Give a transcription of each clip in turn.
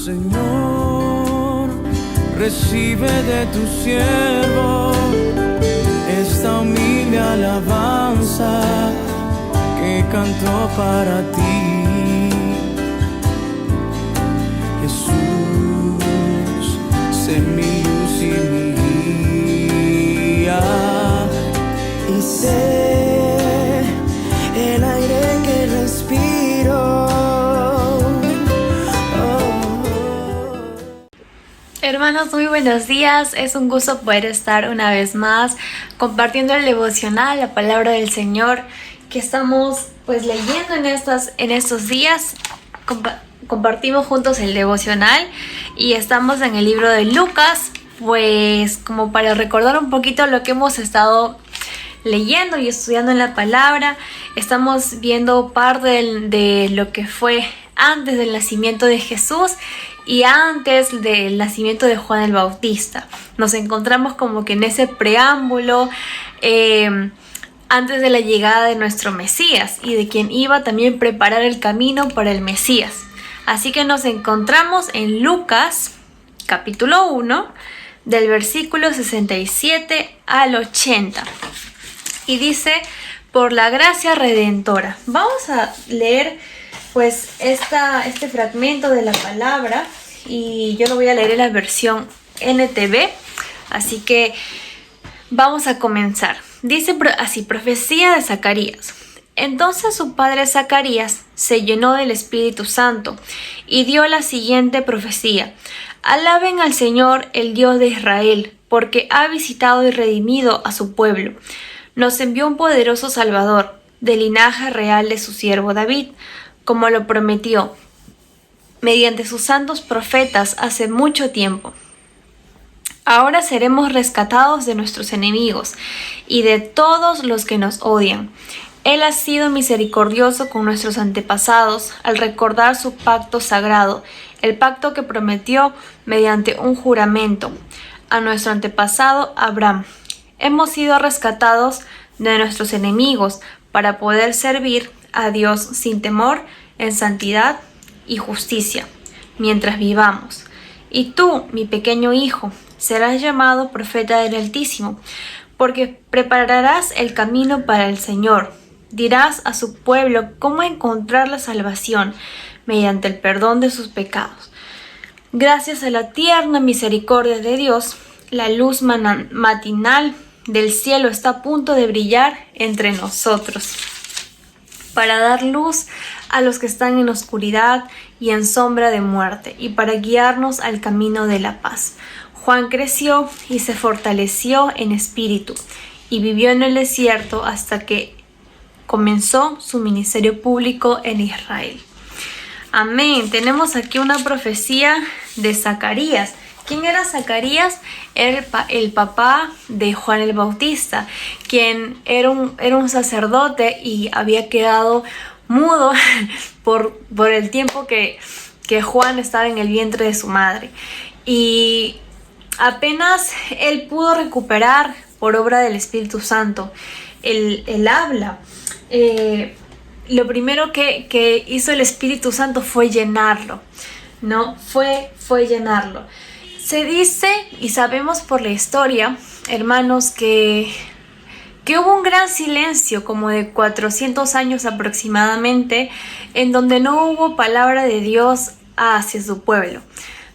Señor, recibe de tu siervo esta humilde alabanza que cantó para ti. Jesús, sé mi luz y mi guía, y sé el aire que respiro. Hermanos, muy buenos días. Es un gusto poder estar una vez más compartiendo el devocional, la palabra del Señor que estamos leyendo en estos días. Compartimos juntos el devocional y estamos en el libro de Lucas, como para recordar un poquito lo que hemos estado leyendo y estudiando en la palabra. Estamos viendo parte de lo que fue antes del nacimiento de Jesús y antes del nacimiento de Juan el Bautista. Nos encontramos como que en ese preámbulo antes de la llegada de nuestro Mesías y de quien iba también a preparar el camino para el Mesías. Así que nos encontramos en Lucas capítulo 1 del versículo 67 al 80 y dice: por la gracia redentora. Vamos a leer este fragmento de la palabra y yo lo voy a leer en la versión NTV, así que vamos a comenzar. Dice así: profecía de Zacarías. Entonces su padre Zacarías se llenó del Espíritu Santo y dio la siguiente profecía: alaben al Señor, el Dios de Israel, porque ha visitado y redimido a su pueblo. Nos envió un poderoso Salvador, del linaje real de su siervo David, como lo prometió mediante sus santos profetas hace mucho tiempo. Ahora seremos rescatados de nuestros enemigos y de todos los que nos odian. Él ha sido misericordioso con nuestros antepasados al recordar su pacto sagrado, el pacto que prometió mediante un juramento a nuestro antepasado Abraham. Hemos sido rescatados de nuestros enemigos para poder servir a Dios sin temor, en santidad y justicia, mientras vivamos. Y tú, mi pequeño hijo, serás llamado profeta del Altísimo, porque prepararás el camino para el Señor. Dirás a su pueblo cómo encontrar la salvación mediante el perdón de sus pecados. Gracias a la tierna misericordia de Dios, la luz matinal del cielo está a punto de brillar entre nosotros, para dar luz a los que están en oscuridad y en sombra de muerte, y para guiarnos al camino de la paz. Juan creció y se fortaleció en espíritu, y vivió en el desierto hasta que comenzó su ministerio público en Israel. Amén. Tenemos aquí una profecía de Zacarías. ¿Quién era Zacarías? Era el papá de Juan el Bautista, quien era un sacerdote y había quedado mudo por el tiempo que Juan estaba en el vientre de su madre. Y apenas él pudo recuperar, por obra del Espíritu Santo, el habla. Lo primero que hizo el Espíritu Santo fue llenarlo, ¿no? Fue llenarlo. Se dice y sabemos por la historia, hermanos, que hubo un gran silencio, como de 400 años aproximadamente, en donde no hubo palabra de Dios hacia su pueblo,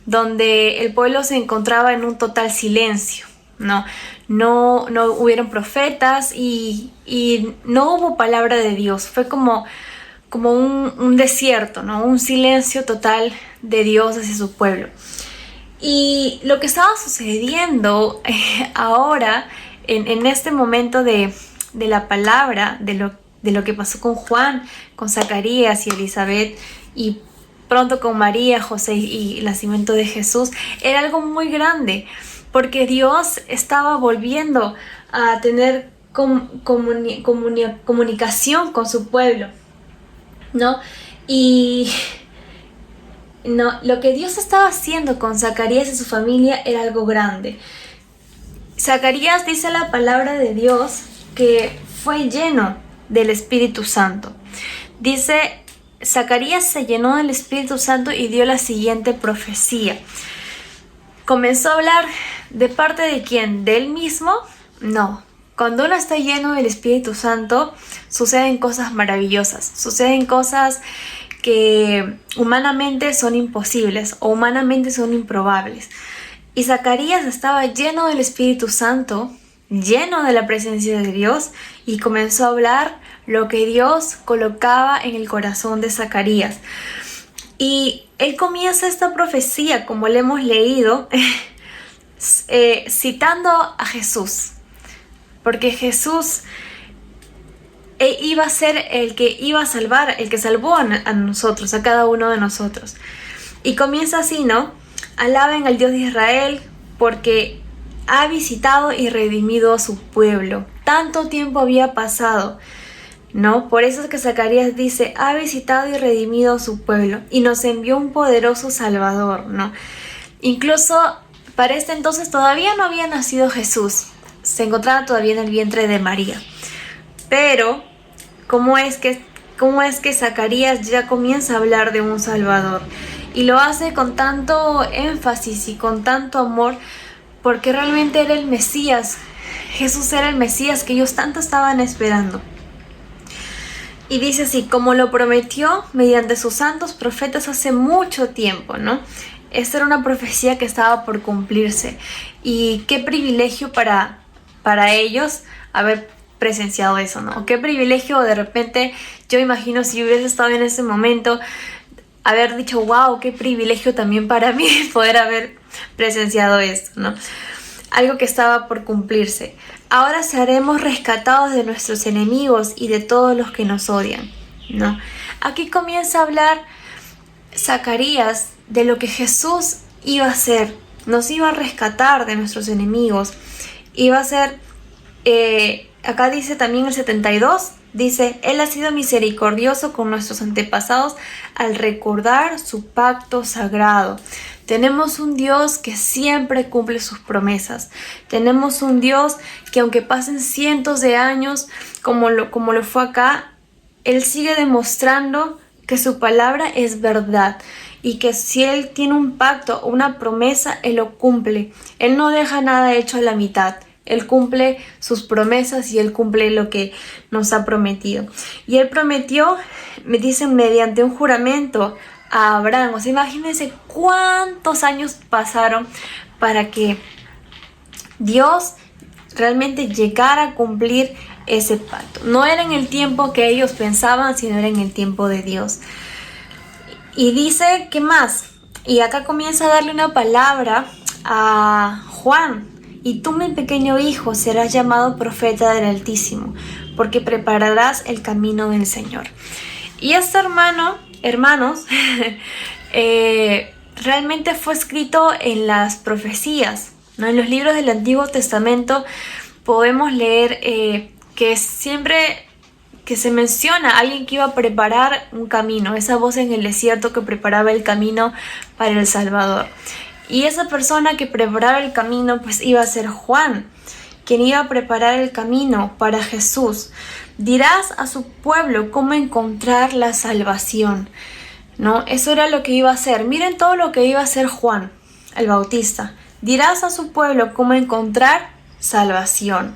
donde el pueblo se encontraba en un total silencio, no hubieron profetas y no hubo palabra de Dios. Fue como un desierto, ¿no? Un silencio total de Dios hacia su pueblo. Y lo que estaba sucediendo ahora, en este momento de la palabra, de lo que pasó con Juan, con Zacarías y Elizabeth, y pronto con María, José y el nacimiento de Jesús, era algo muy grande, porque Dios estaba volviendo a tener comunicación con su pueblo, ¿no? Y no, lo que Dios estaba haciendo con Zacarías y su familia era algo grande. Zacarías, dice la palabra de Dios, que fue lleno del Espíritu Santo. Dice Zacarías se llenó del Espíritu Santo y dio la siguiente profecía. ¿Comenzó a hablar de parte de quién? ¿De él mismo? No. Cuando uno está lleno del Espíritu Santo, suceden cosas maravillosas, suceden cosas que humanamente son imposibles o humanamente son improbables. Y Zacarías estaba lleno del Espíritu Santo, lleno de la presencia de Dios, y comenzó a hablar lo que Dios colocaba en el corazón de Zacarías. Y él comienza esta profecía, como le hemos leído, citando a Jesús. Porque Jesús iba a ser el que iba a salvar, el que salvó a nosotros, a cada uno de nosotros. Y comienza así, ¿no? Alaben al Dios de Israel porque ha visitado y redimido a su pueblo. Tanto tiempo había pasado, ¿no? Por eso es que Zacarías dice, ha visitado y redimido a su pueblo y nos envió un poderoso Salvador, ¿no? Incluso para este entonces todavía no había nacido Jesús. Se encontraba todavía en el vientre de María. Pero, ¿cómo es que Zacarías ya comienza a hablar de un Salvador? Y lo hace con tanto énfasis y con tanto amor, porque realmente era el Mesías. Jesús era el Mesías que ellos tanto estaban esperando. Y dice así, como lo prometió mediante sus santos profetas hace mucho tiempo, ¿no? Esta era una profecía que estaba por cumplirse. Y qué privilegio para ellos haber presenciado eso, ¿no? Qué privilegio de repente, yo imagino si hubiese estado en ese momento, haber dicho, wow, qué privilegio también para mí poder haber presenciado esto, ¿no? Algo que estaba por cumplirse. Ahora seremos rescatados de nuestros enemigos y de todos los que nos odian, ¿no? Aquí comienza a hablar Zacarías de lo que Jesús iba a hacer. Nos iba a rescatar de nuestros enemigos. Iba a ser, acá dice también el 72, dice, Él ha sido misericordioso con nuestros antepasados al recordar su pacto sagrado. Tenemos un Dios que siempre cumple sus promesas. Tenemos un Dios que aunque pasen cientos de años, como lo fue acá, Él sigue demostrando que su palabra es verdad. Y que si Él tiene un pacto o una promesa, Él lo cumple. Él no deja nada hecho a la mitad. Él cumple sus promesas y Él cumple lo que nos ha prometido. Y Él prometió, me dicen, mediante un juramento a Abraham. O sea, imagínense cuántos años pasaron para que Dios realmente llegara a cumplir ese pacto. No era en el tiempo que ellos pensaban, sino era en el tiempo de Dios. Y dice, ¿qué más? Y acá comienza a darle una palabra a Juan. Y tú, mi pequeño hijo, serás llamado profeta del Altísimo, porque prepararás el camino del Señor. Y este hermanos, realmente fue escrito en las profecías, ¿no? En los libros del Antiguo Testamento podemos leer que siempre que se menciona a alguien que iba a preparar un camino, esa voz en el desierto que preparaba el camino para el Salvador. Y esa persona que preparaba el camino pues iba a ser Juan, quien iba a preparar el camino para Jesús. Dirás a su pueblo cómo encontrar la salvación, ¿no? Eso era lo que iba a hacer. Miren todo lo que iba a hacer Juan el Bautista. Dirás a su pueblo cómo encontrar salvación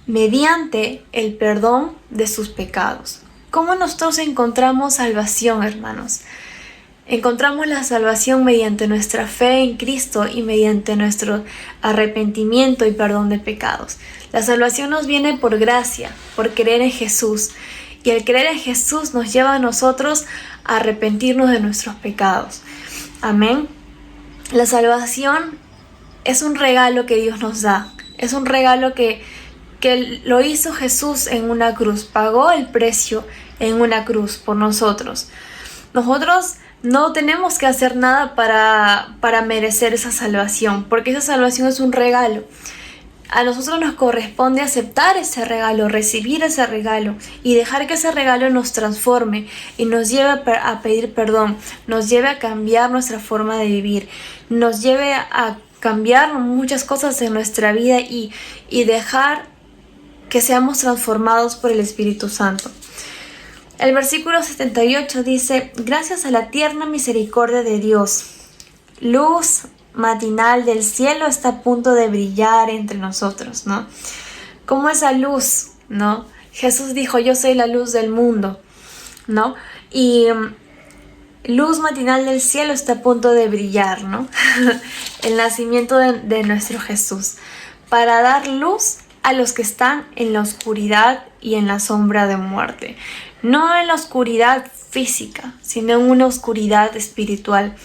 mediante el perdón de sus pecados. ¿Cómo nosotros encontramos salvación, hermanos? Encontramos la salvación mediante nuestra fe en Cristo y mediante nuestro arrepentimiento y perdón de pecados. La salvación nos viene por gracia, por creer en Jesús. Y el creer en Jesús nos lleva a nosotros a arrepentirnos de nuestros pecados. Amén. La salvación es un regalo que Dios nos da. Es un regalo que lo hizo Jesús en una cruz. Pagó el precio en una cruz por nosotros. Nosotros no tenemos que hacer nada para merecer esa salvación, porque esa salvación es un regalo. A nosotros nos corresponde aceptar ese regalo, recibir ese regalo y dejar que ese regalo nos transforme y nos lleve a pedir perdón, nos lleve a cambiar nuestra forma de vivir, nos lleve a cambiar muchas cosas en nuestra vida y dejar que seamos transformados por el Espíritu Santo. El versículo 78 dice: gracias a la tierna misericordia de Dios, luz matinal del cielo está a punto de brillar entre nosotros, ¿no? Como esa luz, ¿no? Jesús dijo: yo soy la luz del mundo, ¿no? Y luz matinal del cielo está a punto de brillar, ¿no? El nacimiento de nuestro Jesús, para dar luz a los que están en la oscuridad y en la sombra de muerte. No en la oscuridad física, sino en una oscuridad espiritual.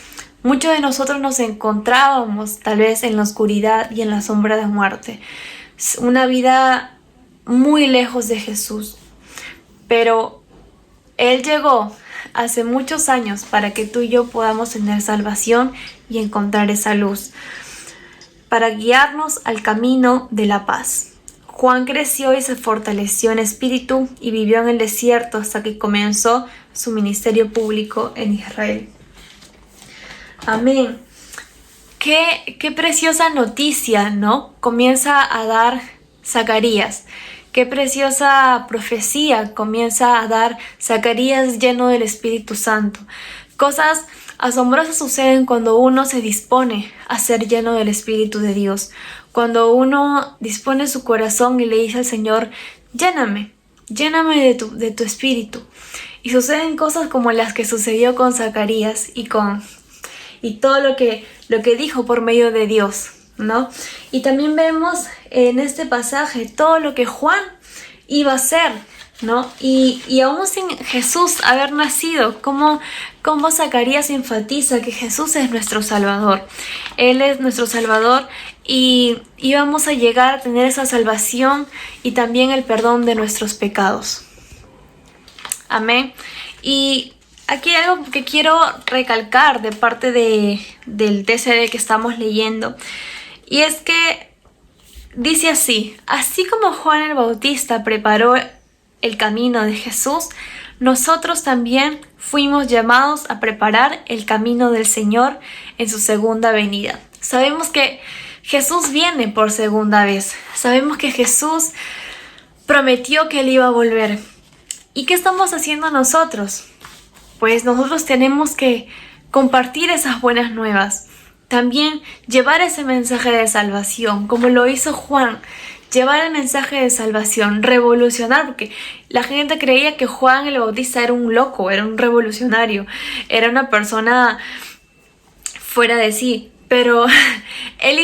Muchos de nosotros nos encontrábamos tal vez en la oscuridad y en la sombra de muerte. Una vida muy lejos de Jesús. Pero Él llegó hace muchos años para que tú y yo podamos tener salvación y encontrar esa luz, para guiarnos al camino de la paz. Juan creció y se fortaleció en espíritu y vivió en el desierto hasta que comenzó su ministerio público en Israel. Amén. Qué preciosa noticia, ¿no? Comienza a dar Zacarías. Qué preciosa profecía comienza a dar Zacarías lleno del Espíritu Santo. Cosas asombrosas suceden cuando uno se dispone a ser lleno del Espíritu de Dios. Cuando uno dispone su corazón y le dice al Señor: lléname de tu Espíritu. Y suceden cosas como las que sucedió con Zacarías y todo lo que dijo por medio de Dios, ¿no? Y también vemos en este pasaje todo lo que Juan iba a hacer, ¿no? Y aún sin Jesús haber nacido, como Zacarías enfatiza que Jesús es nuestro Salvador. Él es nuestro Salvador y vamos a llegar a tener esa salvación y también el perdón de nuestros pecados. Amén. Y aquí hay algo que quiero recalcar de parte del TCD que estamos leyendo. Y es que dice así: así como Juan el Bautista preparó el camino de Jesús, nosotros también fuimos llamados a preparar el camino del Señor en su segunda venida. Sabemos que Jesús viene por segunda vez. Sabemos que Jesús prometió que Él iba a volver. ¿Y qué estamos haciendo nosotros? Pues nosotros tenemos que compartir esas buenas nuevas. También llevar ese mensaje de salvación, como lo hizo Juan. Llevar el mensaje de salvación, revolucionar, porque la gente creía que Juan el Bautista era un loco, era un revolucionario, era una persona fuera de sí. Pero él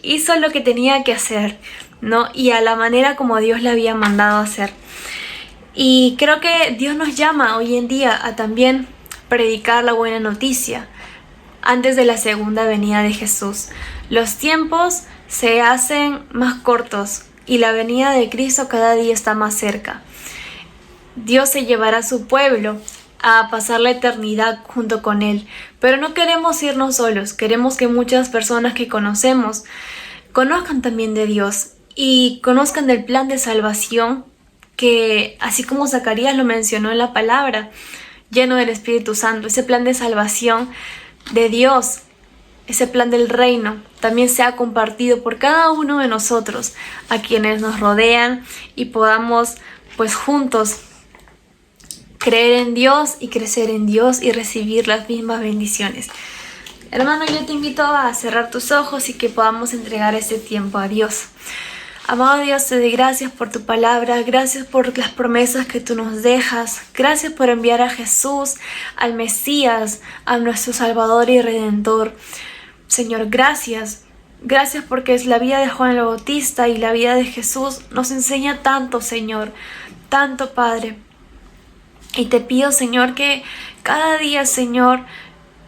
hizo lo que tenía que hacer, ¿no? Y a la manera como Dios le había mandado hacer. Y creo que Dios nos llama hoy en día a también predicar la buena noticia antes de la segunda venida de Jesús. Los tiempos se hacen más cortos y la venida de Cristo cada día está más cerca. Dios se llevará a su pueblo a pasar la eternidad junto con Él. Pero no queremos irnos solos, queremos que muchas personas que conocemos conozcan también de Dios y conozcan del plan de salvación que, así como Zacarías lo mencionó en la palabra, lleno del Espíritu Santo, ese plan de salvación de Dios, ese plan del reino, también sea compartido por cada uno de nosotros, a quienes nos rodean, y podamos pues juntos creer en Dios y crecer en Dios y recibir las mismas bendiciones. Hermano, yo te invito a cerrar tus ojos y que podamos entregar este tiempo a Dios. Amado Dios, te doy gracias por tu palabra, gracias por las promesas que tú nos dejas, gracias por enviar a Jesús, al Mesías, a nuestro Salvador y Redentor. Señor, gracias porque es la vida de Juan el Bautista y la vida de Jesús nos enseña tanto, Señor, tanto, Padre. Y te pido, Señor, que cada día, Señor,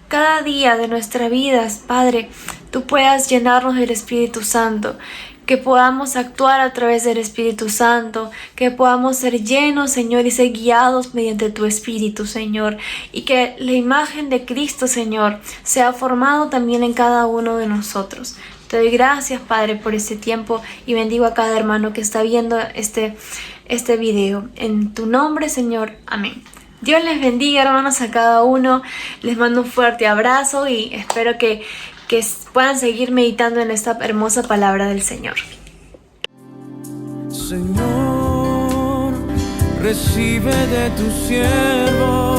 cada día de nuestra vida, Padre, tú puedas llenarnos del Espíritu Santo, que podamos actuar a través del Espíritu Santo, que podamos ser llenos, Señor, y ser guiados mediante tu Espíritu, Señor, y que la imagen de Cristo, Señor, sea formado también en cada uno de nosotros. Te doy gracias, Padre, por este tiempo y bendigo a cada hermano que está viendo este video. En tu nombre, Señor. Amén. Dios les bendiga, hermanos, a cada uno. Les mando un fuerte abrazo y espero que puedan seguir meditando en esta hermosa palabra del Señor. Señor, recibe de tu siervo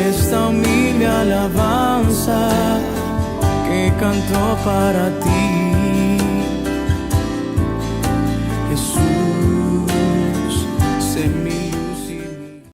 esta humilde alabanza que canto para ti.